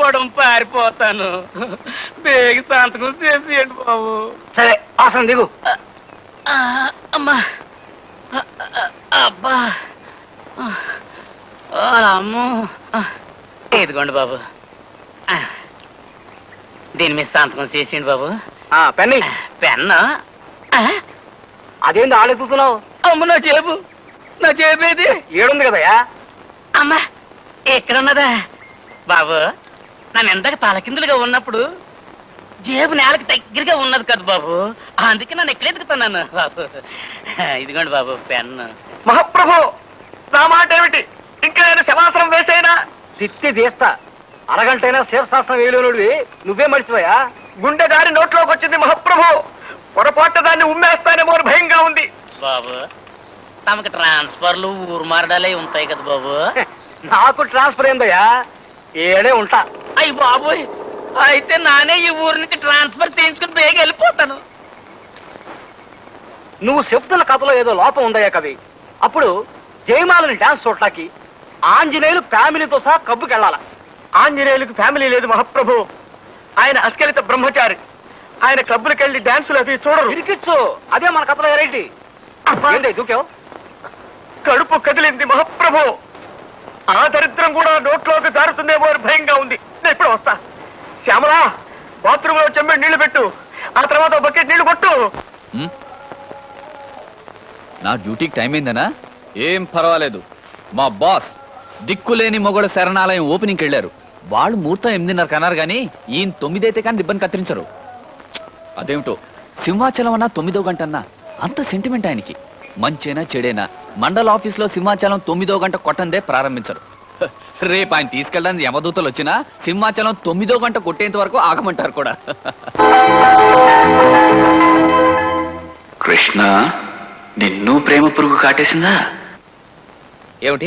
పారిపోవడం పారిపోతాను. బేగి సంతకం చేసేయండి బాబు. సరే ఆసనం దిగు. అమ్మా అబ్బా అమ్మో. ఇదిగోండి బాబు, దీని మీద సంతకం చేసేయండి బాబు. పెన్ని పెన్న. అదేంటి ఆడెత్తుతున్నావు? అమ్మ నా చేపేది ఏడుంది కదయా. అమ్మా ఎక్కడున్నదా బాబు? నన్ను ఎంతగా తలకిందులుగా ఉన్నప్పుడు జేబు నేలకి దగ్గరగా ఉన్నది కదా బాబు, అందుకే నన్ను ఎక్కడ ఎదుగుతున్నాను బాబు. ఇదిగోండి బాబు పెన్ను. మహాప్రభు, నా మాట ఏమిటి? ఇంకా నేను శవాసనం వేసేనా? తిత్తి తీస్తా. అరగంటైనా శివశాస్త్రం వేయలేనుడివి నువ్వే మర్చిపోయా. గుండె దారి నోట్లోకి వచ్చింది మహాప్రభు. పొరపాటు దాన్ని ఉమ్మేస్తానేమో భయంగా ఉంది బాబు. తమకు ట్రాన్స్ఫర్లు ఊరు మారడాలే ఉంటాయి కదా బాబు. నాకు ట్రాన్స్ఫర్ అయిందయ్యా, ఏడే ఉంటా. అయ్యి బాబోయ్, అయితే నానే ఈ ఊరు నుంచి ట్రాన్స్ఫర్ చేయించుకుని బేగ వెళ్ళిపోతాను. నువ్వు చెప్తున్న కథలో ఏదో లోపం ఉందయ్యా కవి. అప్పుడు జయమాలని డాన్స్ చూడటానికి ఆంజనేయులు ఫ్యామిలీతో సహా కబ్బుకి వెళ్ళాల. ఆంజనేయులకు ఫ్యామిలీ లేదు మహాప్రభు. ఆయన అస్కలిత బ్రహ్మచారి. ఆయన క్లబ్బులకు వెళ్ళి డాన్సులు అవి చూడరు. ఇరికిచ్చు, అదే మన కథలో వెరైటీ. దూకావు? కడుపు కదిలింది మహాప్రభు. ఆ దరిద్రం కూడా నోట్లోకి జారుతుందేమో భయంగా ఉంది. నేను ఇప్పుడు వస్తా. శ్యామలా, బాత్రూమ్ లో చెమ్మెడు నీళ్లు పెట్టు, ఆ తర్వాత బకెట్ నీళ్లు కొట్టు. నా డ్యూటీకి టైం అయిందనా? ఏం పర్వాలేదు. మా బాస్ దిక్కులేని మొగోళ్ళ శరణాలయం ఓపెనింగ్కి వెళ్ళారు. వాళ్ళు ముహూర్తం 8:30 అన్నారు కానీ ఈయన 9 అయితే కానీ రిబ్బన్ కత్తిరించరు. అదేమిటో సింహాచలం అన్నా 9వ గంట అన్నా అంత సెంటిమెంట్ ఆయనకి. మంచేనా చెడేనా మండల ఆఫీస్లో సింహాచలం 9వ గంట కొట్టందే ప్రారంభించరు. రేపు ఆయన తీసుకెళ్ళడానికి యమదూతలు వచ్చినా సింహాచలం 9వ గంట కొట్టేంత వరకు ఆగమంటారు కూడా. కృష్ణ, నిన్ను ప్రేమ పురుగు కాటేసిందా? ఏమిటి?